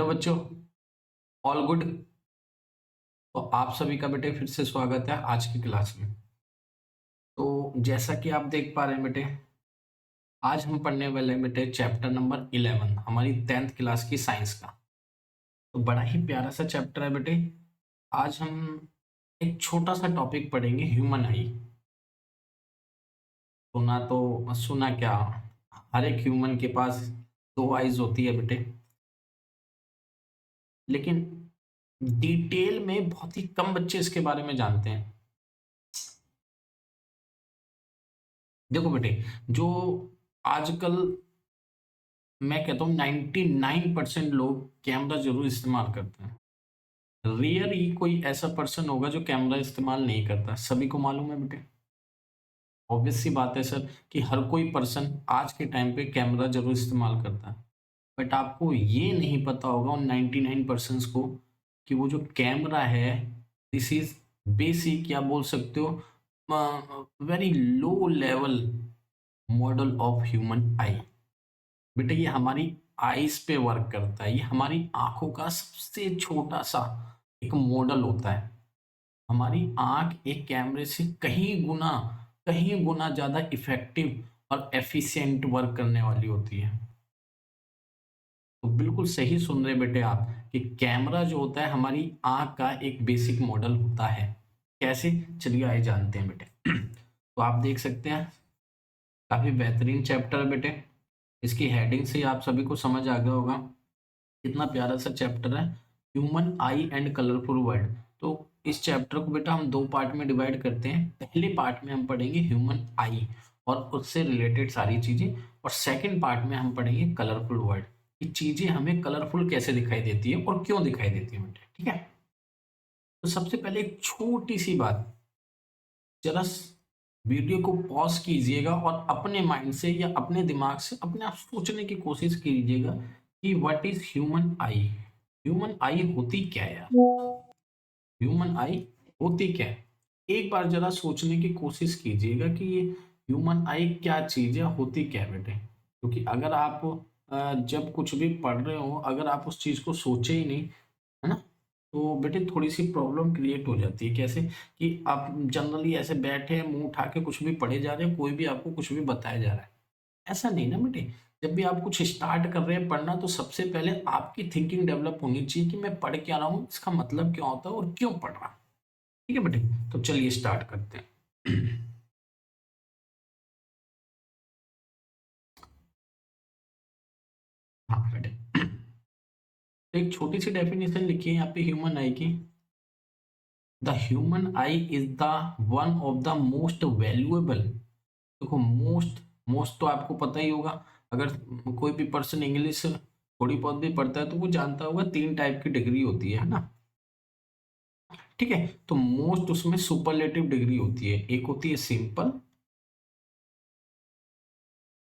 Hello बच्चों। All good. तो आप सभी का बेटे फिर से स्वागत है आज की क्लास में। तो जैसा कि आप देख पा रहे हैं बेटे, आज हम पढ़ने वाले हैं बेटे चैप्टर नंबर 11 हमारी 10th क्लास की साइंस का। तो बड़ा ही प्यारा सा चैप्टर है बेटे। आज हम एक छोटा सा टॉपिक पढ़ेंगे, ह्यूमन आई। सुना क्या, हर एक ह्यूमन के पास दो आईज होती है बेटे, लेकिन डिटेल में बहुत ही कम बच्चे इसके बारे में जानते हैं। देखो बेटे, जो आजकल मैं कहता हूँ 99% लोग कैमरा जरूर इस्तेमाल करते हैं। रेयर ही कोई ऐसा पर्सन होगा जो कैमरा इस्तेमाल नहीं करता, सभी को मालूम है बेटे। ऑब्वियस सी बात है सर कि हर कोई पर्सन आज के टाइम पे कैमरा जरूर इस्तेमाल करता है। बट आपको ये नहीं पता होगा उन 99% को कि वो जो कैमरा है, दिस इज बेसिक, या बोल सकते हो very low level model of human आई। बेटा ये हमारी आईज पे वर्क करता है, ये हमारी आंखों का सबसे छोटा सा एक मॉडल होता है। हमारी आंख एक कैमरे से कहीं गुना ज्यादा इफेक्टिव और एफिशिएंट वर्क करने वाली होती है। तो बिल्कुल सही सुन रहे बेटे आप कि कैमरा जो होता है हमारी आंख का एक बेसिक मॉडल होता है। कैसे, चलिए आइए जानते हैं बेटे। तो आप देख सकते हैं, काफी बेहतरीन चैप्टर है बेटे। इसकी हेडिंग से ही आप सभी को समझ आ गया होगा कितना प्यारा सा चैप्टर है, human I and colourful world. तो इस चैप्टर को बेटा हम दो पार्ट में डिवाइड करते हैं। पहले पार्ट में हम पढ़ेंगे ह्यूमन आई और उससे रिलेटेड सारी चीजें, और सेकंड पार्ट में हम पढ़ेंगे कलरफुल वर्ल्ड, कि चीजें हमें कलरफुल कैसे दिखाई देती है और क्यों दिखाई देती है बेटे। ठीक है, तो सबसे पहले एक छोटी सी बात, जरा वीडियो को पॉज कीजिएगा और अपने माइंड से या अपने दिमाग से अपने आप सोचने की कोशिश कीजिएगा कि what is human I. Human आई होती क्या है यार, ह्यूमन आई होती क्या है। एक बार जरा सोचने की कोशिश कीजिएगा कि ये ह्यूमन आई क्या चीज है, होती क्या है बेटे। क्योंकि अगर आप जब कुछ भी पढ़ रहे हो, अगर आप उस चीज को सोचे ही नहीं, है ना, तो बेटे थोड़ी सी प्रॉब्लम क्रिएट हो जाती है। कैसे कि आप जनरली ऐसे बैठे हैं, मुंह उठा के कुछ भी पढ़े जा रहे हैं, कोई भी आपको कुछ भी बताया जा रहा है, ऐसा नहीं ना बेटे। जब भी आप कुछ स्टार्ट कर रहे हैं पढ़ना, तो सबसे पहले आपकी थिंकिंग डेवलप होनी चाहिए कि मैं पढ़ क्या रहा हूँ, इसका मतलब क्या होता है और क्यों पढ़ रहा हूँ। ठीक है बेटे, तो चलिए स्टार्ट करते हैं। हाँ बेटे, तो एक छोटी सी डेफिनेशन लिखिए यहाँ पे ह्यूमन आई की। The human I is the one of the most valuable. देखो, मोस्ट मोस्ट तो आपको पता ही होगा, अगर कोई भी पर्सन इंग्लिश थोड़ी बहुत भी पढ़ता है तो वो जानता होगा 3 टाइप की डिग्री होती है ना। ठीक है, तो मोस्ट उसमें सुपरलेटिव डिग्री होती है। एक होती है सिंपल,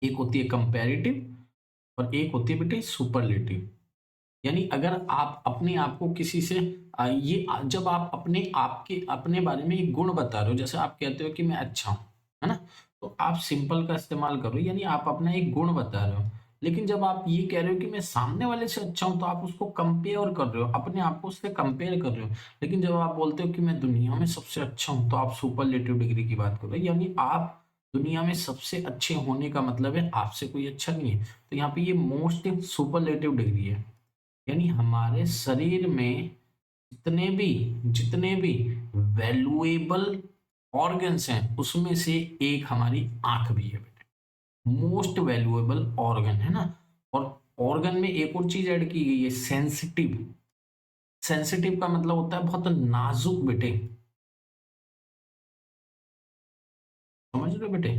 एक होती है कंपैरेटिव, और एक होती है बेटे सुपरलेटिव। यानी अगर आप अपने आप को किसी से जब आप अपने बारे में एक गुण बता रहे हो, जैसे आप कहते हो कि मैं अच्छा हूं, है ना, तो आप सिंपल का इस्तेमाल करो, यानी आप अपना एक गुण बता रहे हो। लेकिन जब आप ये कह रहे हो कि मैं सामने वाले से अच्छा हूं, तो आप उसको कंपेयर कर रहे हो, अपने आप को उससे कंपेयर कर रहे हो। लेकिन जब आप बोलते हो कि मैं दुनिया में सबसे अच्छा हूं, तो आप सुपरलेटिव डिग्री की बात कर रहे हो, यानी आप दुनिया में सबसे अच्छे होने का मतलब है आपसे कोई अच्छा नहीं है। तो यहाँ पे ये मोस्ट सुपरलेटिव डिग्री है। यानी हमारे शरीर में जितने भी वैल्यूएबल ऑर्गन्स हैं, उसमें से एक हमारी आंख भी है बेटे, मोस्ट वैल्यूएबल ऑर्गन है ना। और ऑर्गन में एक और चीज ऐड की गई है, सेंसिटिव। सेंसिटिव का मतलब होता है बहुत नाजुक बेटे, समझ रहे हो बेटे,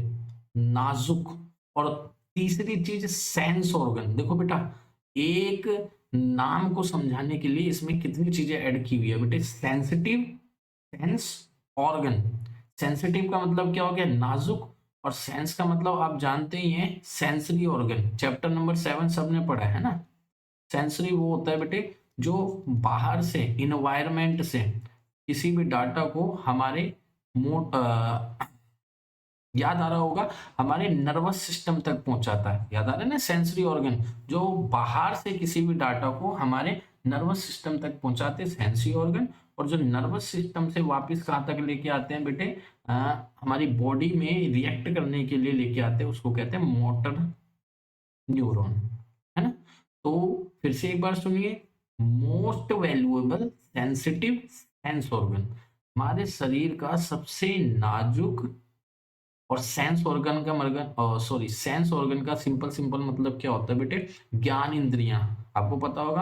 नाजुक। और तीसरी चीज सेंस ऑर्गन। देखो बेटा, एक नाम को समझाने के लिए इसमें कितनी चीजें ऐड की हुई है बेटे, सेंसिटिव, सेंस, ऑर्गन। सेंसिटिव का मतलब क्या हो गया, नाजुक, और सेंस का मतलब आप जानते ही हैं, सेंसरी ऑर्गन। चैप्टर नंबर 7 सबने पढ़ा है ना। सेंसरी वो होता है बेटे जो बाहर से, इन्वायरमेंट से किसी भी डाटा को हमारे याद आ रहा होगा, हमारे नर्वस सिस्टम तक पहुंचाता है। याद आ रहा है ना, सेंसरी ऑर्गन जो बाहर से किसी भी डाटा को हमारे नर्वस सिस्टम तक पहुंचाते हैं, सेंसरी ऑर्गन। और जो नर्वस सिस्टम से वापस कहाँ तक लेके आते हैं बेटे, हमारी बॉडी में रिएक्ट करने के लिए लेके आते हैं, उसको कहते हैं मोटर न्यूरॉन, है ना। तो फिर से एक बार सुनिए, most valuable sensitive sense organ, हमारे शरीर का सबसे नाजुक और सेंस ऑर्गन का मर्गन सॉरी सेंस ऑर्गन का सिंपल सिंपल मतलब क्या होता है बेटे, ज्ञान इंद्रियां। आपको पता होगा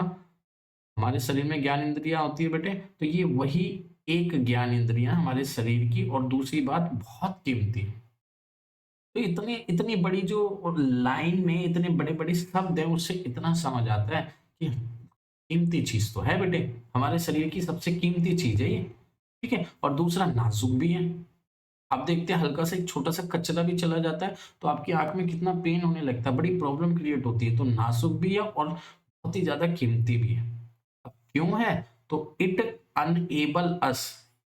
हमारे शरीर में ज्ञान इंद्रियां होती है बेटे, तो ये वही एक ज्ञान इंद्रियां हमारे शरीर की, और दूसरी बात बहुत कीमती। तो इतनी इतनी बड़ी जो लाइन में इतने बड़े बड़े शब्द है, उससे इतना समझ आता है कि कीमती चीज तो है बेटे, हमारे शरीर की सबसे कीमती चीज है ये। ठीक है, और दूसरा नाजुक भी है। आप देखते हैं हल्का सा एक छोटा सा कचरा भी चला जाता है तो आपकी आंख में कितना पेन होने लगता है, बड़ी प्रॉब्लम क्रिएट होती है। तो नाजुक भी है और बहुत ही ज्यादा कीमती भी है। अब क्यों है, तो इट अनएबल अस,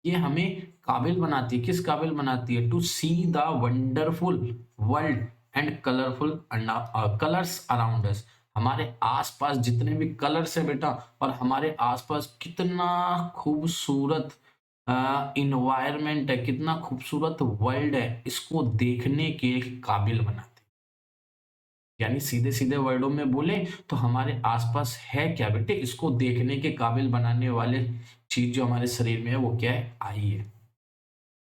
ये हमें काबिल बनाती है, किस काबिल बनाती है, to see the wonderful world and colourful colours around us. हमारे आसपास जितने भी कलर्स है बेटा, और हमारे आसपास कितना खूबसूरत इन्वायरमेंट है, कितना खूबसूरत वर्ल्ड है, इसको देखने के काबिल बनाते। यानी सीधे सीधे वर्डों में बोले तो हमारे आसपास है क्या बेटे, इसको देखने के काबिल बनाने वाले चीज जो हमारे शरीर में है वो क्या है, आई है।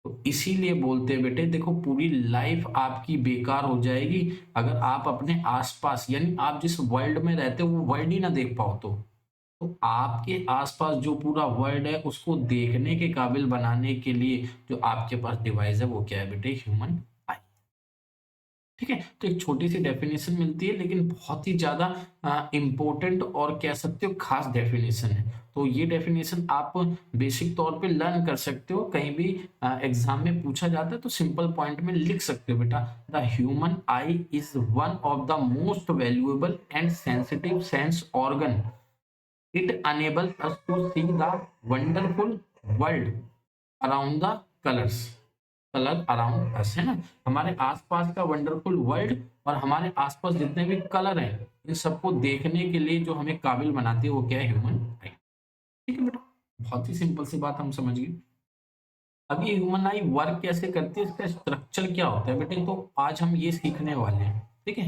तो इसीलिए बोलते हैं बेटे, देखो पूरी लाइफ आपकी बेकार हो जाएगी अगर आप अपने आसपास, यानी आप जिस वर्ल्ड में रहते हो वो वर्ल्ड ही ना देख पाओ। तो आपके आसपास जो पूरा वर्ल्ड है उसको देखने के काबिल बनाने के लिए जो आपके पास डिवाइस है वो क्या है बेटे, ह्यूमन आई। ठीक है, तो एक छोटी सी डेफिनेशन मिलती है लेकिन बहुत ही ज्यादा इंपॉर्टेंट और कह सकते हो खास डेफिनेशन है। तो ये डेफिनेशन आप बेसिक तौर पे लर्न कर सकते हो, कहीं भी एग्जाम में पूछा जाता है तो सिंपल पॉइंट में लिख सकते हो बेटा, the human I is one of the most valuable and sensitive sense organ. It enables us to see the wonderful world around the colors, colour around us, है ना। हमारे आसपास का वंडरफुल वर्ल्ड और हमारे आसपास जितने भी कलर हैं इन सबको देखने के लिए जो हमें काबिल बनाती है वो क्या है, ह्यूमन आई। ठीक है बेटा, बहुत ही सिंपल सी बात हम समझ गए। अब ये ह्यूमन आई वर्क कैसे करती है, इसका स्ट्रक्चर क्या होता है बेटे, तो आज हम ये सीखने वाले हैं। ठीक है,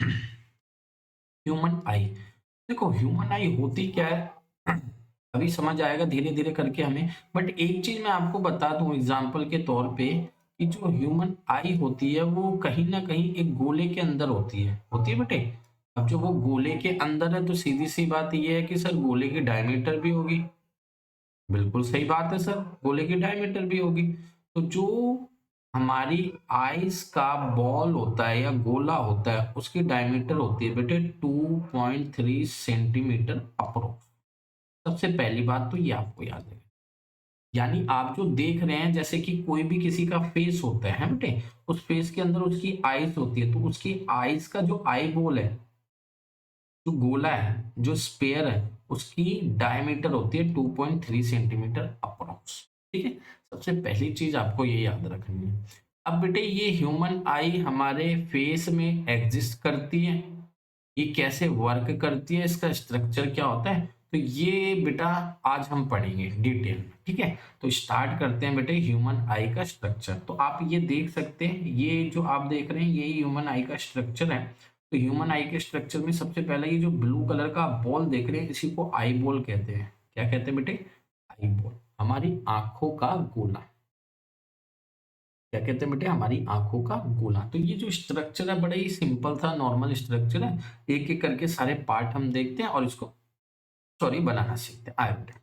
ह्यूमन आई, देखो ह्यूमन आई होती क्या है अभी समझ आएगा धीरे धीरे करके हमें। बट एक चीज मैं आपको बता दूं एग्जांपल के तौर पे, कि जो ह्यूमन आई होती है वो कहीं ना कहीं एक गोले के अंदर होती है बेटे। अब जो वो गोले के अंदर है तो सीधी सी बात ये है कि सर गोले की डायमीटर भी होगी। बिल्कुल सही बात है सर, गोले की डायमीटर भी होगी। तो जो हमारी आइस का बॉल होता है या गोला होता है उसकी डायमीटर होती है बेटे 2.3 सेंटीमीटर अप्रोक्स। सबसे पहली बात तो ये आपको याद है। यानी आप जो देख रहे हैं जैसे कि कोई भी किसी का फेस होता है बेटे, उस फेस के अंदर उसकी आइस होती है, तो उसकी आइस का जो आई बॉल है, जो गोला है, जो स्पेयर है, उसकी डायमीटर होती है 2.3 सेंटीमीटर अप्रोक्स। ठीक है, सबसे पहली चीज आपको ये याद रखनी है। अब बेटे ये ह्यूमन आई हमारे फेस में एग्जिस्ट करती है, ये कैसे वर्क करती है, इसका स्ट्रक्चर क्या होता है, तो ये बेटा आज हम पढ़ेंगे डिटेल में। ठीक है, तो स्टार्ट करते हैं बेटे ह्यूमन आई का स्ट्रक्चर। तो आप ये देख सकते हैं, ये जो आप देख रहे हैं यही ह्यूमन आई का स्ट्रक्चर है। तो ह्यूमन आई के स्ट्रक्चर में सबसे पहले ये जो ब्लू कलर का बॉल देख रहे हैं इसी को आई बॉल कहते हैं। क्या कहते हैं बेटे, आई बॉल, हमारी आंखों का गोला। क्या कहते हैं बेटे, हमारी आंखों का गोला। तो ये जो स्ट्रक्चर है बड़ा ही सिंपल था, नॉर्मल स्ट्रक्चर है। एक एक करके सारे पार्ट हम देखते हैं और इसको सॉरी बनाना सीखते हैं, आए बेटे।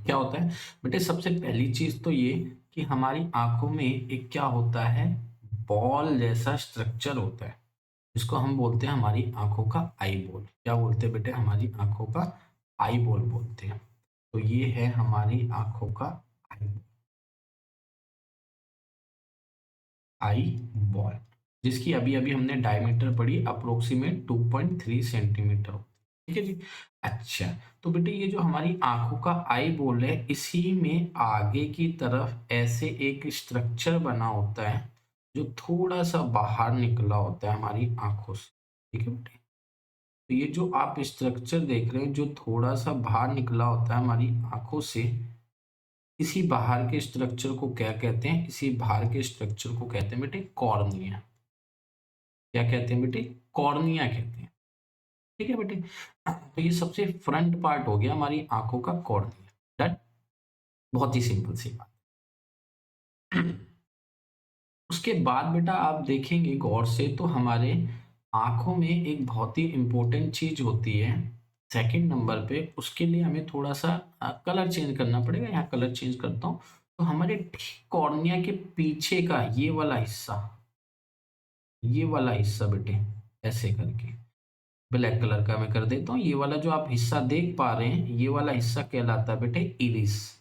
क्या होता है बेटे, सबसे पहली चीज तो ये कि हमारी आंखों में एक क्या होता है, बॉल जैसा स्ट्रक्चर होता है, इसको हम बोलते हैं हमारी आंखों का आई बॉल। क्या बोलते हैं बेटे, हमारी आंखों का आई बॉल बोलते हैं। तो ये है हमारी आंखों का आई बॉल। आई बॉल, जिसकी अभी अभी हमने डायमीटर पढ़ी, अप्रोक्सीमेट 2.3 सेंटीमीटर। ठीक है जी। अच्छा, तो बेटे ये जो हमारी आंखों का आई बॉल है, इसी में आगे की तरफ ऐसे एक स्ट्रक्चर बना होता है जो थोड़ा सा बाहर निकला होता है हमारी आंखों से। ठीक है बेटे, तो ये जो आप स्ट्रक्चर देख रहे हैं जो थोड़ा सा बाहर निकला होता है हमारी आंखों से, इसी बाहर के स्ट्रक्चर को क्या कहते हैं? इसी बाहर के स्ट्रक्चर को कहते हैं बेटे कॉर्निया। क्या कहते हैं बेटे? कॉर्निया कहते हैं। ठीक है बेटे, तो ये सबसे फ्रंट पार्ट हो गया हमारी आंखों का कॉर्निया। डन। बहुत ही सिंपल सी बात। उसके बाद बेटा आप देखेंगे गौर से तो हमारे आंखों में एक बहुत ही इंपॉर्टेंट चीज होती है सेकंड नंबर पे, उसके लिए हमें थोड़ा सा कलर चेंज करना पड़ेगा। यहाँ कलर चेंज करता हूँ, तो हमारे कॉर्निया के पीछे का ये वाला हिस्सा बेटे, ऐसे करके ब्लैक कलर का मैं कर देता हूँ। ये वाला जो आप हिस्सा देख पा रहे हैं, ये वाला हिस्सा कहलाता है बेटे इरिस।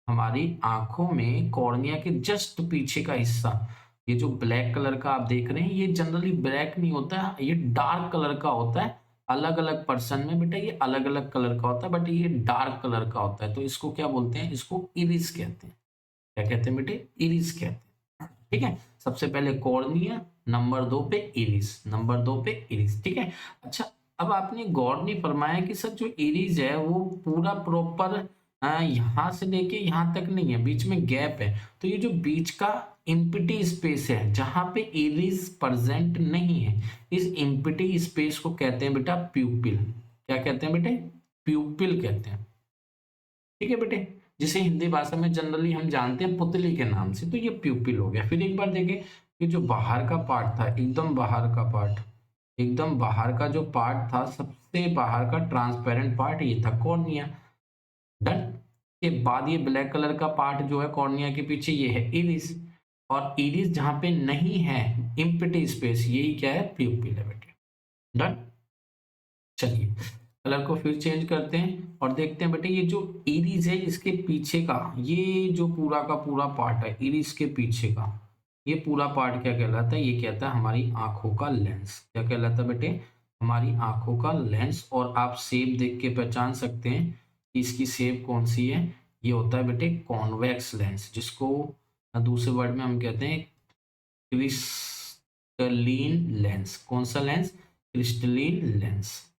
हमारी आंखों में कॉर्निया के जस्ट पीछे का हिस्सा, ये जो ब्लैक कलर का आप देख रहे हैं, ये जनरली ब्लैक नहीं होता है, ये डार्क कलर का होता है। अलग अलग पर्सन में बेटा ये अलग अलग कलर का होता है, बट ये डार्क कलर का होता है, तो इसको क्या बोलते हैं? इसको इरिस कहते हैं। क्या कहते हैं बेटे? इरिस कहते हैं। ठीक है, सबसे पहले कॉर्निया, नंबर दो पे इरिस, नंबर दो पे इरिस। ठीक है। अच्छा, अब आपने गौर नहीं फरमाया कि सर जो इरिस है वो पूरा प्रॉपर यहाँ से लेके यहाँ तक नहीं है, बीच में गैप है। तो ये जो बीच का इम्पिटी स्पेस है जहां पे इरिस प्रेजेंट नहीं है, इस इम्पिटी स्पेस को कहते हैं बेटा प्यूपिल। क्या कहते हैं बेटे? प्यूपिल कहते हैं। ठीक है बेटे, जिसे हिंदी भाषा में जनरली हम जानते हैं पुतली के नाम से, तो ये प्यूपिल हो गया। फिर एक बार देखें कि जो बाहर का पार्ट था, एकदम बाहर का पार्ट, एकदम बाहर का जो पार्ट था, सबसे बाहर का ट्रांसपेरेंट पार्ट, ये था कॉर्निया। डन। के बाद ये ब्लैक कलर का पार्ट जो है कॉर्निया के पीछे, ये है इरिस। और इरिस जहां पे नहीं है इम्पिटी स्पेस, यही क्या है? प्यूपिल है बेटे। डन। चलिए, कलर को फिर चेंज करते हैं और देखते हैं बेटे ये जो इरिस है इसके पीछे का, ये जो पूरा का पूरा पार्ट है इरिस के पीछे का, ये पूरा पार्ट क्या कहलाता है? ये कहता है हमारी आंखों का लेंस। क्या कहलाता है बेटे? हमारी आंखों का लेंस। और आप शेप देख के पहचान सकते हैं कि इसकी शेप कौन सी है। ये होता है बेटे कॉन्वेक्स लेंस, जिसको दूसरे वर्ड में हम कहते हैं क्रिस्टलीन लेंस। कौन सा लेंस? Crystalline lens.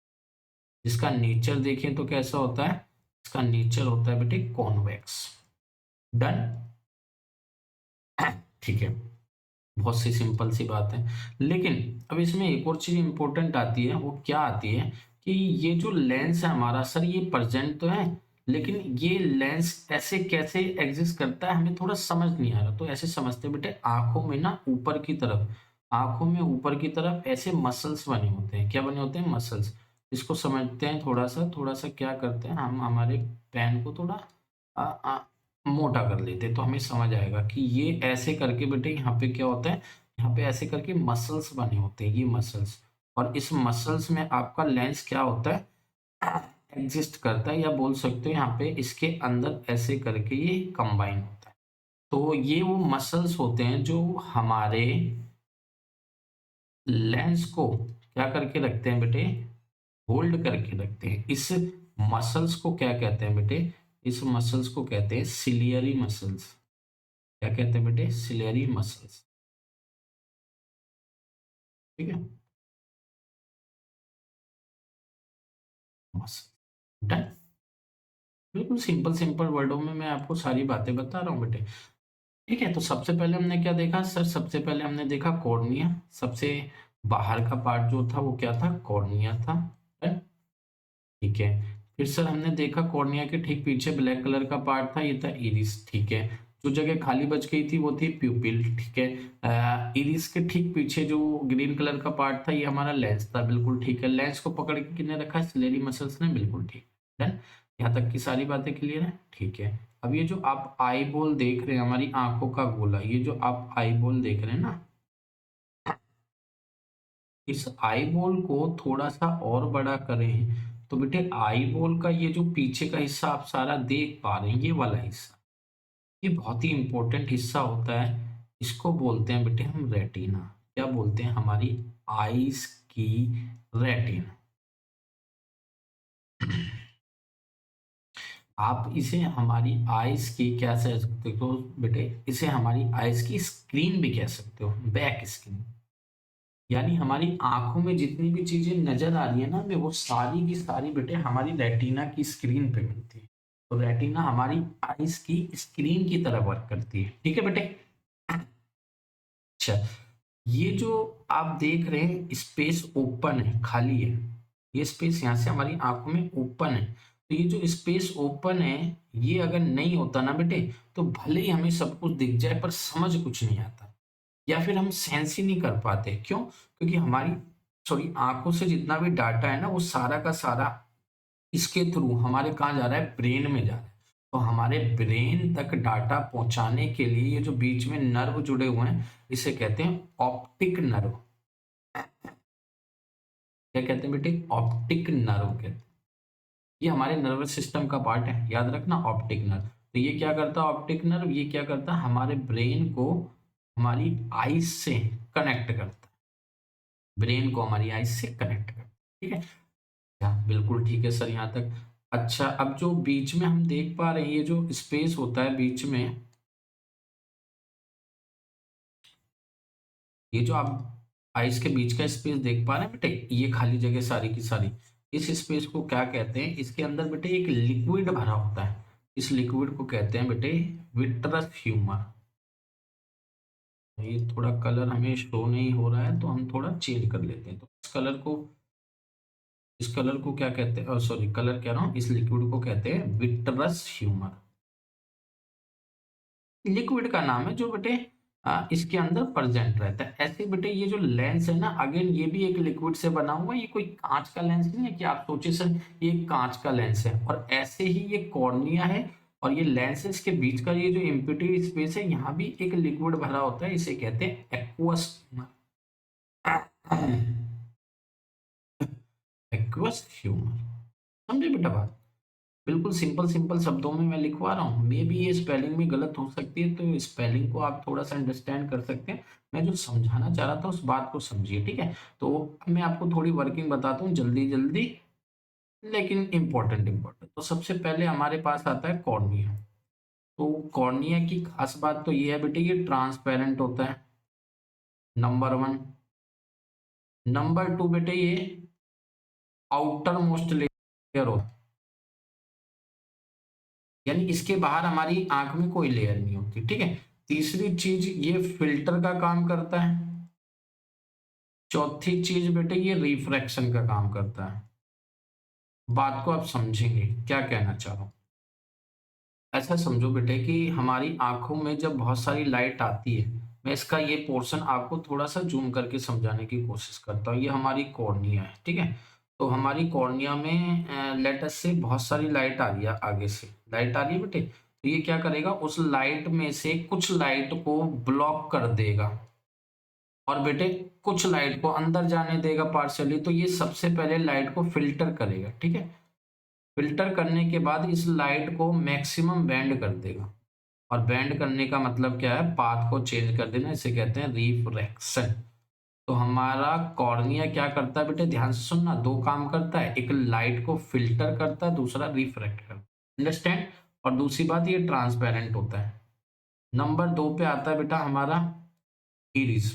जिसका नेचर देखें तो कैसा होता है? इसका नेचर होता है बेटे कॉन्वेक्स। डन। ठीक है, बहुत सी सिंपल सी बात है। लेकिन अब इसमें एक और चीज इंपॉर्टेंट आती है, वो क्या आती है कि ये जो लेंस है हमारा, सर ये प्रेजेंट तो है, लेकिन ये लेंस ऐसे कैसे एग्जिस्ट करता है हमें थोड़ा समझ नहीं आ रहा। तो ऐसे समझते हैं बेटे, आंखों में ना ऊपर की तरफ, आंखों में ऊपर की तरफ ऐसे मसल्स बने होते हैं। क्या बने होते हैं? मसल्स। इसको समझते हैं थोड़ा सा क्या करते हैं हम, हमारे पेन को थोड़ा आ, आ, मोटा कर लेते हैं तो हमें समझ आएगा कि ये ऐसे करके बेटे यहाँ पे क्या होता है, यहाँ पे ऐसे करके मसल्स बने होते हैं, ये मसल्स। और इस मसल्स में आपका लेंस क्या होता है? एग्जिस्ट करता है, या बोल सकते हो यहाँ पे इसके अंदर ऐसे करके ये कंबाइन होता है। तो ये वो मसल्स होते हैं जो हमारे लेंस को क्या करके रखते हैं बेटे? होल्ड करके रखते हैं। इस मसल्स को क्या कहते हैं बेटे? इस मसल्स को कहते हैं सिलियरी मसल्स। क्या कहते हैं बेटे? Ciliary muscles. ठीक है, मसल। डन। बिल्कुल सिंपल सिंपल वर्डों में मैं आपको सारी बातें बता रहा हूँ बेटे। ठीक है, तो सबसे पहले हमने क्या देखा सर? सबसे पहले हमने देखा कॉर्निया। सबसे बाहर का पार्ट जो था वो क्या था? कॉर्निया था। Done? ठीक है। फिर सर हमने देखा कॉर्निया के ठीक पीछे ब्लैक कलर का पार्ट था, ये था इरिस। ठीक है, जो जगह खाली बच गई थी वो थी प्यूपिल। ठीक है, इरिस के ठीक पीछे जो ग्रीन कलर का पार्ट था ये हमारा लेंस था। बिल्कुल ठीक है, लेंस को पकड़ के किसने रखा? सिलेरी मसल्स ने। बिल्कुल ठीक। डन। यहाँ तक की सारी बातें क्लियर है। ठीक है, अब ये जो आप आई बॉल देख रहे हैं, हमारी आंखों का गोला, ये जो आप आई बॉल देख रहे हैं ना, इस आई बॉल को थोड़ा सा और बड़ा करें तो बेटे आई बॉल का ये जो पीछे का हिस्सा आप सारा देख पा रहे हैं, ये वाला हिस्सा, ये बहुत ही इंपॉर्टेंट हिस्सा होता है। इसको बोलते हैं बेटे हम रेटिना। क्या बोलते हैं? हमारी आईज की रेटिना। आप इसे हमारी आईज की क्या कह सकते हो बेटे? इसे हमारी आईज की स्क्रीन भी कह सकते हो, बैक स्क्रीन। यानी हमारी आंखों में जितनी भी चीजें नजर आ रही है ना हमें, वो सारी की सारी बेटे हमारी रेटिना की स्क्रीन पे मिलती है। तो रेटिना हमारी आईज की स्क्रीन की तरह वर्क करती है। ठीक है बेटे? अच्छा, ये जो आप देख रहे हैं स्पेस ओपन है, खाली है। ये स्पेस यहाँ से हमारी आंखों में ओपन है। तो ये जो स्पेस ओपन है, ये अगर नहीं होता ना बेटे, तो भले ही हमें सब कुछ दिख जाए पर समझ कुछ नहीं आता, या फिर हम सेंस ही नहीं कर पाते। क्यों? क्योंकि हमारी सॉरी आंखों से जितना भी डाटा है ना, वो सारा का सारा इसके थ्रू हमारे कहाँ जा रहा है? ब्रेन में जा रहा है। तो हमारे ब्रेन तक डाटा पहुंचाने के लिए ये जो बीच में नर्व जुड़े हुए हैं, इसे कहते हैं ऑप्टिक नर्व। क्या कहते हैं बेटे? ऑप्टिक नर्व कहते हैं। ये हमारे नर्वस सिस्टम का पार्ट है, याद रखना, ऑप्टिक नर्व। तो ये क्या करता है ऑप्टिक नर्व? ये क्या करता है? हमारे ब्रेन को हमारी आईज से कनेक्ट करता है। ब्रेन को हमारी आईज से कनेक्ट करता है। ठीक है? हाँ बिल्कुल ठीक है सर यहाँ तक। अच्छा, अब जो बीच में हम देख पा रहे हैं, ये जो स्पेस होता है बीच में, ये जो आप आइस के बीच का स्पेस देख पा रहे हैं बेटे, ये खाली जगह सारी की सारी, इस स्पेस को क्या कहते हैं? इसके अंदर बेटे एक लिक्विड भरा होता है। इस लिक्विड को कहते हैं बेटे विट्रस ह्यूमर। ये थोड़ा कलर हमें शो नहीं हो रहा है, तो हम थोड़ा चेंज कर लेते हैं। तो इस कलर को क्या कहते हैं? सॉरी, कलर कह रहा हूँ, इस लिक्विड को कहते हैं विट्रस ह्यूमर। लिक्विड का नाम है जो बेटे इसके अंदर प्रेजेंट रहता है। ऐसे बेटे ये जो लेंस है ना, अगेन ये भी एक लिक्विड से बना हुआ है। ये कोई कांच का लेंस नहीं है कि आप सोचे सर ये कांच का लेंस है। और ऐसे ही ये कॉर्निया है, और ये लेंसेज के बीच का ये जो एम्प्टी स्पेस है, यहाँ भी एक लिक्विड भरा होता है। इसे कहते हैं एक्वस एक्वस ह्यूमर। समझे बेटा बात? बिल्कुल सिंपल सिंपल शब्दों में मैं लिखवा रहा हूँ। मे बी ये स्पेलिंग में गलत हो सकती है, तो स्पेलिंग को आप थोड़ा सा अंडरस्टैंड कर सकते हैं। मैं जो समझाना चाह रहा था उस बात को समझिए। ठीक है? तो अब मैं आपको थोड़ी वर्किंग बताता हूँ जल्दी जल्दी, लेकिन इम्पोर्टेंट इम्पोर्टेंट। तो सबसे पहले हमारे पास आता है कॉर्निया। तो कॉर्निया की खास बात तो ये है बेटे, ये ट्रांसपेरेंट होता है, नंबर वन। नंबर टू बेटे, ये आउटर मोस्ट लेयर होता है, यानी इसके बाहर हमारी आंख में कोई लेयर नहीं होती। ठीक है? तीसरी चीज, ये फिल्टर का काम करता है। चौथी चीज बेटे, ये रिफ्रैक्शन का काम करता है। बात को आप समझेंगे क्या कहना चाह रहा हूं? ऐसा समझो बेटे कि हमारी आंखों में जब बहुत सारी लाइट आती है, मैं इसका ये पोर्शन आपको थोड़ा सा जूम करके समझाने की कोशिश करता हूँ। ये हमारी कॉर्निया है। ठीक है? तो हमारी कॉर्निया में लेटस से बहुत सारी लाइट आ रही है, आगे से लाइट आ रही है बेटे। तो ये क्या करेगा? उस लाइट में से कुछ लाइट को ब्लॉक कर देगा, और बेटे कुछ लाइट को अंदर जाने देगा पार्शियली। तो ये सबसे पहले लाइट को फिल्टर करेगा। ठीक है? फिल्टर करने के बाद इस लाइट को मैक्सिमम बैंड कर देगा। और बैंड करने का मतलब क्या है? पाथ को चेंज कर देना, इसे कहते हैं रिफ्रैक्शन। तो हमारा कॉर्निया क्या करता है बेटे? ध्यान से सुनना, दो काम करता है। एक लाइट को फिल्टर करता है, दूसरा रिफ्रैक्ट करता है। अंडरस्टैंड? और दूसरी बात, ये ट्रांसपेरेंट होता है। नंबर दो पे आता है बेटा हमारा इरिस।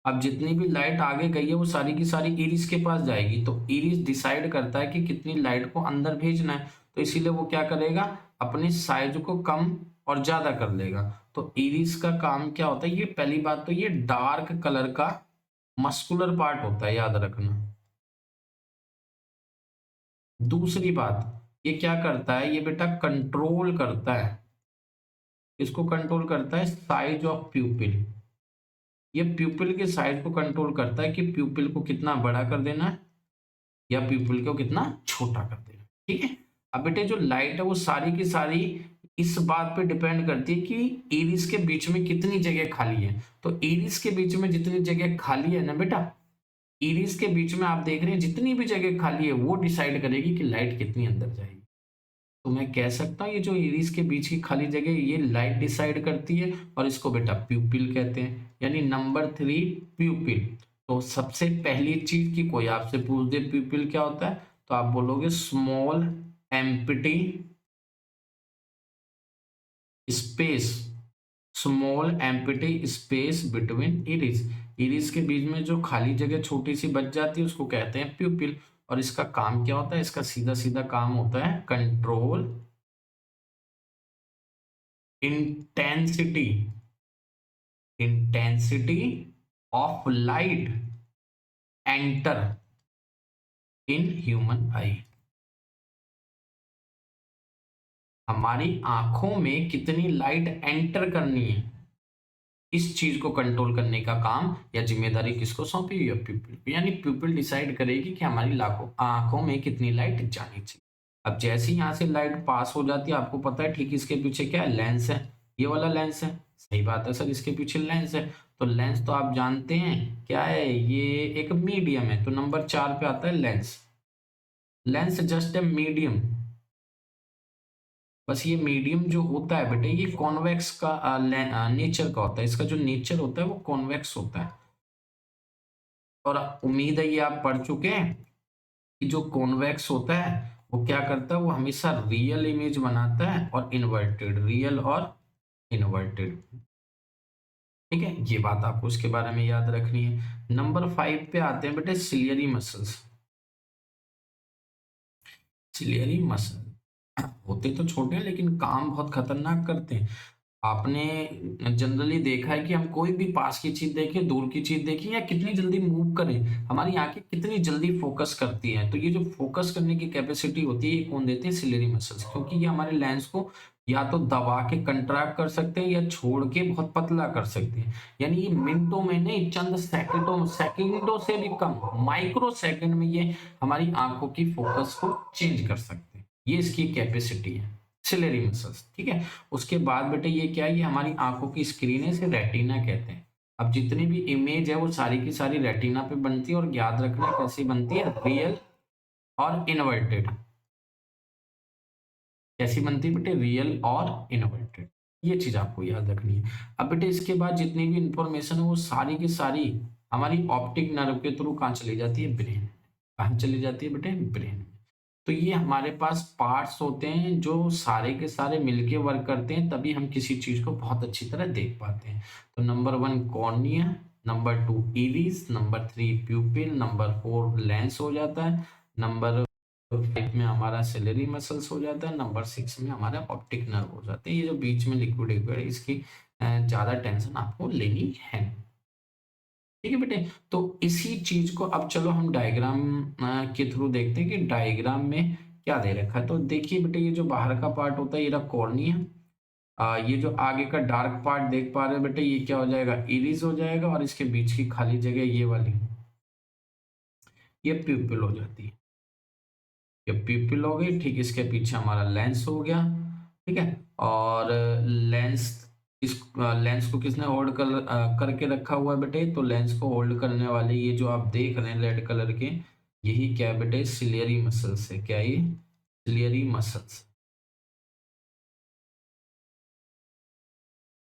अब जितनी भी लाइट आगे गई है वो सारी की सारी इरिस के पास जाएगी। तो इरिस डिसाइड करता है कि कितनी लाइट को अंदर भेजना है। तो इसीलिए वो क्या करेगा? अपने साइज को कम और ज्यादा कर लेगा। तो इरिस का काम क्या होता है? ये पहली बात तो ये डार्क कलर का मस्कुलर पार्ट होता है, याद रखना। दूसरी बात, ये क्या करता है? ये बेटा कंट्रोल करता है, इसको कंट्रोल करता है साइज ऑफ प्यूपिल। ये प्यूपिल के साइज को कंट्रोल करता है कि प्यूपिल को कितना बड़ा कर देना है या प्यूपिल को कितना छोटा कर देना। ठीक है? अब बेटे जो लाइट है वो सारी की सारी इस बात पे डिपेंड करती है कि इरिस के बीच में कितनी जगह खाली है। तो इरिस के बीच में जितनी जगह खाली है ना बेटा, इरिस के बीच में आप देख रहे हैं जितनी भी जगह खाली है, वो डिसाइड करेगी कि लाइट कितनी अंदर जाएगी। तो मैं कह सकता हूँ ये जो इरिस के बीच की खाली जगह ये लाइट डिसाइड करती है और इसको बेटा प्यूपिल कहते हैं। यानी नंबर 3 प्यूपिल। तो सबसे पहली चीज की कोई आपसे पूछ दे प्यूपिल क्या होता है तो आप बोलोगे small empty space, small empty space between iris. Iris के बीच में जो खाली जगह छोटी सी बच जाती है उसको कहते हैं प्यूपिल। और इसका काम क्या होता है, इसका सीधा सीधा काम होता है control intensity, intensity of light enter in human आई। हमारी आंखों में कितनी लाइट एंटर करनी है इस चीज को कंट्रोल करने का काम या जिम्मेदारी किसको सौंपी हुई है, प्यूपिल। यानी प्यूपिल डिसाइड करेगी कि हमारी लाखों आंखों में कितनी लाइट जानी चाहिए। अब जैसे ही यहाँ से लाइट पास हो जाती है आपको पता है ठीक इसके पीछे क्या है, लेंस है। ये वाला लेंस है, सही बात है सर, इसके पीछे लेंस है। तो लेंस तो आप जानते हैं क्या है, ये एक मीडियम है। तो नंबर 4 पे आता है lens. Lens just a medium. बस ये मीडियम जो होता है बेटे ये कॉन्वेक्स का नेचर का होता है। इसका जो नेचर होता है वो कॉन्वेक्स होता है। और उम्मीद है ये आप पढ़ चुके हैं कि जो कॉन्वेक्स होता है वो क्या करता है, वो हमेशा रियल इमेज बनाता है और इन्वर्टेड, रियल और इन्वर्टेड। ठीक है, ये बात आपको उसके बारे में याद रखनी है। नंबर 5 पे आते हैं बेटे सिलियरी मसल्स। सिलियरी मसल होते तो छोटे हैं लेकिन काम बहुत खतरनाक करते हैं। आपने जनरली देखा है कि हम कोई भी पास की चीज देखें, दूर की चीज देखें या कितनी जल्दी मूव करें, हमारी आंखें कितनी जल्दी फोकस करती हैं। तो ये जो फोकस करने की कैपेसिटी होती है ये कौन देते हैं, सिलेरी मसल्स। क्योंकि ये हमारे लेंस को या तो दबा के कंट्रैक्ट कर सकते हैं या छोड़ के बहुत पतला कर सकते हैं। यानी ये मिनटों में नहीं, चंद सेकंडों सेकंडों से भी कम, माइक्रो सेकंड में ये हमारी आंखों की फोकस को चेंज कर सकते हैं। ये इसकी कैपेसिटी है, सिलेरी मसल्स। ठीक है, उसके बाद बेटे ये क्या है, ये हमारी आंखों की स्क्रीन है, इसे रेटिना कहते हैं। अब जितनी भी इमेज है वो सारी की सारी रेटिना पे बनती है। और याद रखना कैसी बनती है, रियल और इन्वर्टेड। कैसी बनती है बेटे, रियल और इन्वर्टेड। ये चीज आपको याद रखनी है। अब बेटे इसके बाद जितनी भी इंफॉर्मेशन है वो सारी की सारी हमारी ऑप्टिक नर्व के थ्रू कहाँ चली जाती है, ब्रेन। कहाँ चली जाती है बेटे, ब्रेन। तो ये हमारे पास पार्ट्स होते हैं जो सारे के सारे मिलके वर्क करते हैं, तभी हम किसी चीज को बहुत अच्छी तरह देख पाते हैं। तो number 1 cornea, number 2 iris, number 3 प्यूपिल, number 4 lens हो जाता है, नंबर 5 में हमारा सिलेरी मसल्स हो जाता है, नंबर 6 में हमारा ऑप्टिक नर्व हो जाते हैं। ये जो बीच में लिक्विड लिक्विड है इसकी ज्यादा टेंशन आपको लेनी है। ठीक है बेटे, तो इसी चीज को अब चलो हम डायग्राम के थ्रू देखते हैं कि डायग्राम में क्या दे रखा है। तो देखिए बेटे ये जो बाहर का पार्ट होता है ये रहा कॉर्निया। ये जो आगे का डार्क पार्ट देख पा रहे हो बेटे ये क्या हो जाएगा, इरिस हो जाएगा। और इसके बीच की खाली जगह ये वाली, ये प्यूपिल हो जाती है। ये प्यूपिल हो गई, ठीक इसके पीछे हमारा लेंस हो गया। ठीक है, और लेंस, इस लेंस को किसने होल्ड करके रखा हुआ है बेटे, तो लेंस को होल्ड करने वाले ये जो आप देख रहे हैं रेड कलर के, यही क्या है बेटे, सिलियरी मसल्स है। क्या ये, सिलियरी मसल्स।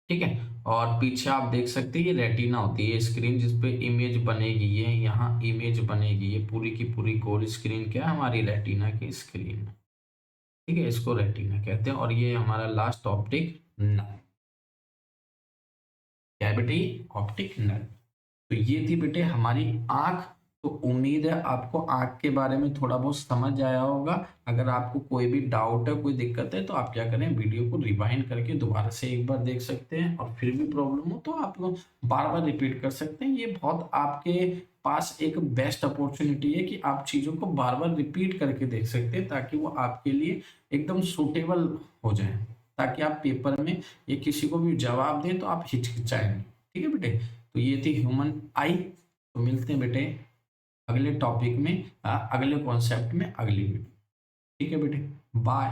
ठीक है, और पीछे आप देख सकते हैं ये रेटिना होती है, ये स्क्रीन जिसपे इमेज बनेगी, ये यहाँ इमेज बनेगी, ये पूरी की पूरी गोल स्क्रीन क्या है, हमारी रेटिना की स्क्रीन। ठीक है, इसको रेटिना कहते हैं। और ये हमारा last optic nerve, cavity optic nerve. तो ये थी बेटे हमारी आंख। तो उम्मीद है आपको आंख के बारे में थोड़ा बहुत समझ आया होगा। अगर आपको कोई भी डाउट है, कोई दिक्कत है, तो आप क्या करें, वीडियो को रिवाइंड करके दोबारा से एक बार देख सकते हैं। और फिर भी प्रॉब्लम हो तो आप लोग बार बार रिपीट कर सकते हैं। ये बहुत आपके पास एक बेस्ट अपॉर्चुनिटी है कि आप चीज़ों को बार बार रिपीट करके देख सकते हैं, ताकि वो आपके लिए एकदम सूटेबल हो जाए, ताकि आप पेपर में ये किसी को भी जवाब दें तो आप हिचकिचाएं नहीं। ठीक है बेटे, तो ये थी ह्यूमन आई। तो मिलते हैं बेटे अगले टॉपिक में, अगले कॉन्सेप्ट में, अगली वीडियो। ठीक है बेटे, बाय।